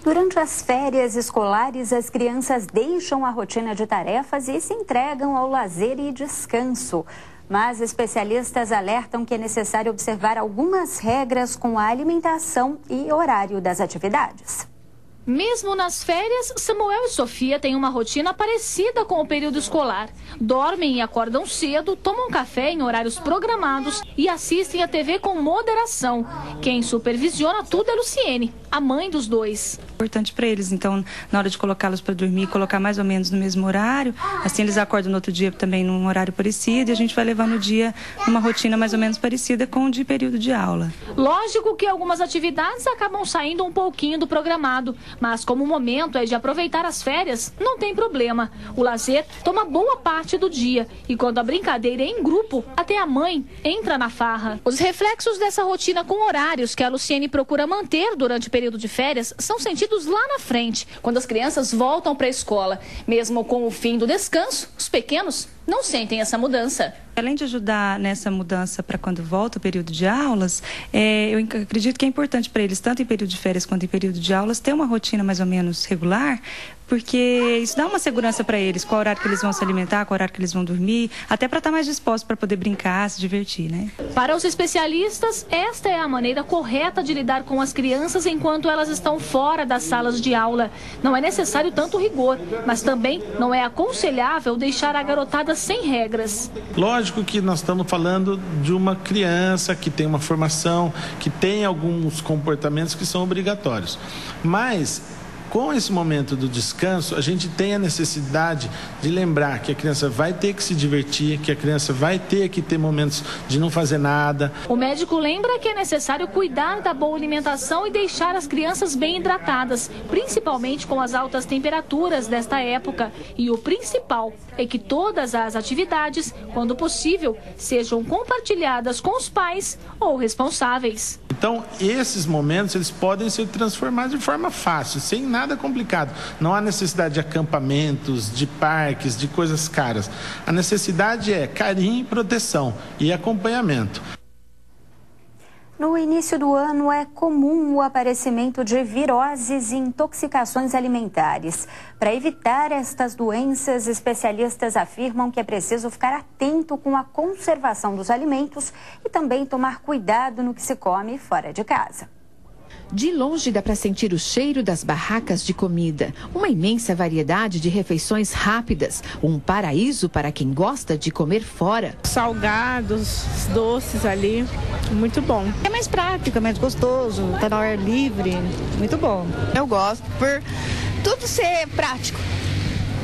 Durante as férias escolares, as crianças deixam a rotina de tarefas e se entregam ao lazer e descanso. Mas especialistas alertam que é necessário observar algumas regras com a alimentação e horário das atividades. Mesmo nas férias, Samuel e Sofia têm uma rotina parecida com o período escolar. Dormem e acordam cedo, tomam café em horários programados e assistem a TV com moderação. Quem supervisiona tudo é Luciene, a mãe dos dois. Importante para eles, então, na hora de colocá-los para dormir, colocar mais ou menos no mesmo horário. Assim eles acordam no outro dia também num horário parecido e a gente vai levando o dia numa rotina mais ou menos parecida com o de período de aula. Lógico que algumas atividades acabam saindo um pouquinho do programado, mas como o momento é de aproveitar as férias, não tem problema. O lazer toma boa parte do dia e quando a brincadeira é em grupo, até a mãe entra na farra. Os reflexos dessa rotina com horários que a Luciene procura manter durante o período de férias são sentidos lá na frente, quando as crianças voltam para a escola. Mesmo com o fim do descanso, os pequenos não sentem essa mudança. Além de ajudar nessa mudança para quando volta o período de aulas, eu acredito que é importante para eles, tanto em período de férias quanto em período de aulas, ter uma rotina mais ou menos regular, porque isso dá uma segurança para eles, qual horário que eles vão se alimentar, qual horário que eles vão dormir, até para estar mais dispostos para poder brincar, se divertir, né? Para os especialistas, esta é a maneira correta de lidar com as crianças enquanto elas estão fora das salas de aula. Não é necessário tanto rigor, mas também não é aconselhável deixar a garotada sem regras. Lógico que nós estamos falando de uma criança que tem uma formação, que tem alguns comportamentos que são obrigatórios, mas com esse momento do descanso, a gente tem a necessidade de lembrar que a criança vai ter que se divertir, que a criança vai ter que ter momentos de não fazer nada. O médico lembra que é necessário cuidar da boa alimentação e deixar as crianças bem hidratadas, principalmente com as altas temperaturas desta época. E o principal é que todas as atividades, quando possível, sejam compartilhadas com os pais ou responsáveis. Então, esses momentos, eles podem ser transformados de forma fácil, sem nada complicado. Não há necessidade de acampamentos, de parques, de coisas caras. A necessidade é carinho, proteção e acompanhamento. No início do ano é comum o aparecimento de viroses e intoxicações alimentares. Para evitar estas doenças, especialistas afirmam que é preciso ficar atento com a conservação dos alimentos e também tomar cuidado no que se come fora de casa. De longe dá para sentir o cheiro das barracas de comida. Uma imensa variedade de refeições rápidas. Um paraíso para quem gosta de comer fora. Salgados, doces ali, muito bom. É mais prático, é mais gostoso, tá no ar livre, muito bom. Eu gosto por tudo ser prático.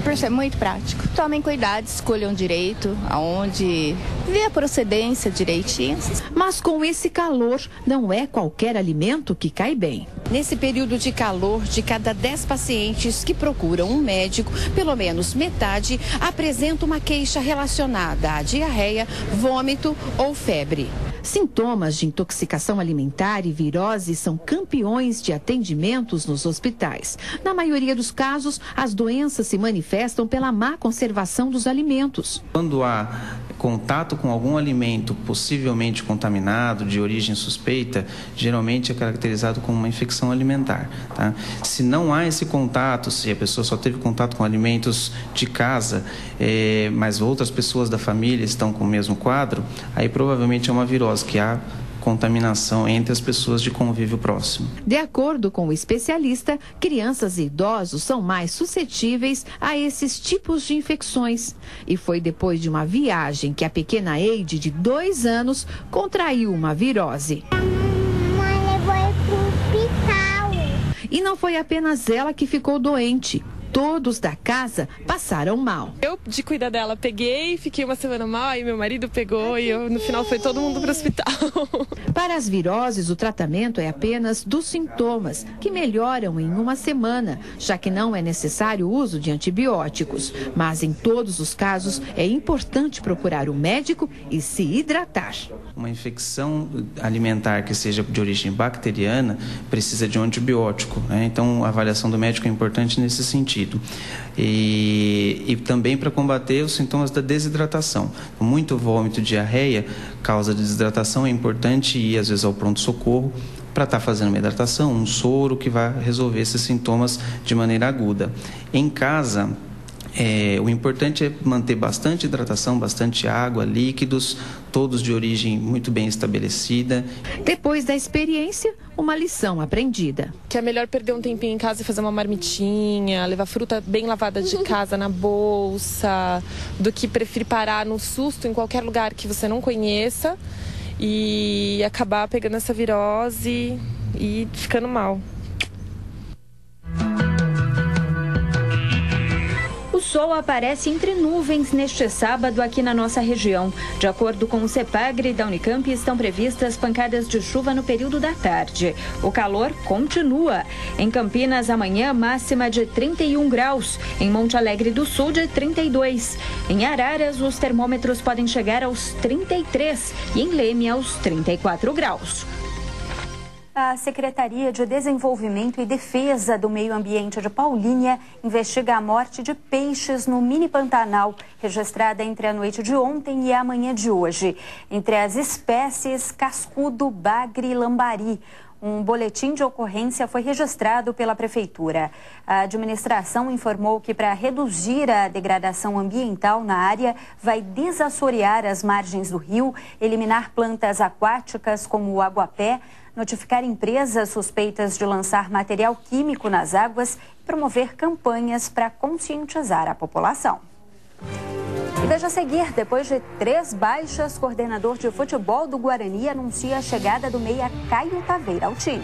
Por ser muito prático. Tomem cuidado, escolham direito, aonde, vê a procedência direitinho. Mas com esse calor, não é qualquer alimento que cai bem. Nesse período de calor, de cada 10 pacientes que procuram um médico, pelo menos metade apresenta uma queixa relacionada à diarreia, vômito ou febre. Sintomas de intoxicação alimentar e virose são campeões de atendimentos nos hospitais. Na maioria dos casos, as doenças se manifestam pela má conservação dos alimentos. Quando há contato com algum alimento possivelmente contaminado, de origem suspeita, geralmente é caracterizado como uma infecção alimentar. Tá? Se não há esse contato, se a pessoa só teve contato com alimentos de casa, mas outras pessoas da família estão com o mesmo quadro, aí provavelmente é uma virose, que há contaminação entre as pessoas de convívio próximo. De acordo com o especialista, crianças e idosos são mais suscetíveis a esses tipos de infecções. E foi depois de uma viagem que a pequena Eide, de 2 anos, contraiu uma virose. Mãe levou pro hospital. E não foi apenas ela que ficou doente. Todos da casa passaram mal. Eu, de cuidar dela, peguei, fiquei uma semana mal, aí meu marido pegou e no final foi todo mundo para o hospital. Para as viroses, o tratamento é apenas dos sintomas, que melhoram em uma semana, já que não é necessário o uso de antibióticos. Mas em todos os casos, é importante procurar o médico e se hidratar. Uma infecção alimentar que seja de origem bacteriana precisa de um antibiótico, né? Então, a avaliação do médico é importante nesse sentido. E também para combater os sintomas da desidratação. Muito vômito, diarreia, causa de desidratação, é importante ir às vezes ao pronto-socorro para estar fazendo uma hidratação, um soro que vai resolver esses sintomas de maneira aguda. Em casa, o importante é manter bastante hidratação, bastante água, líquidos, todos de origem muito bem estabelecida. Depois da experiência, uma lição aprendida. Que é melhor perder um tempinho em casa e fazer uma marmitinha, levar fruta bem lavada de casa na bolsa, do que preferir parar no susto em qualquer lugar que você não conheça e acabar pegando essa virose e ficando mal. O sol aparece entre nuvens neste sábado aqui na nossa região. De acordo com o CEPAGRE da Unicamp, estão previstas pancadas de chuva no período da tarde. O calor continua. Em Campinas, amanhã, máxima de 31 graus. Em Monte Alegre do Sul, de 32. Em Araras, os termômetros podem chegar aos 33 e em Leme aos 34 graus. A Secretaria de Desenvolvimento e Defesa do Meio Ambiente de Paulínia investiga a morte de peixes no Mini Pantanal, registrada entre a noite de ontem e a manhã de hoje. Entre as espécies, cascudo, bagre e lambari. Um boletim de ocorrência foi registrado pela Prefeitura. A administração informou que, para reduzir a degradação ambiental na área, vai desassorear as margens do rio, eliminar plantas aquáticas como o aguapé, notificar empresas suspeitas de lançar material químico nas águas e promover campanhas para conscientizar a população. E veja a seguir, depois de 3 baixas, coordenador de futebol do Guarani anuncia a chegada do meia Caio Taveira ao time.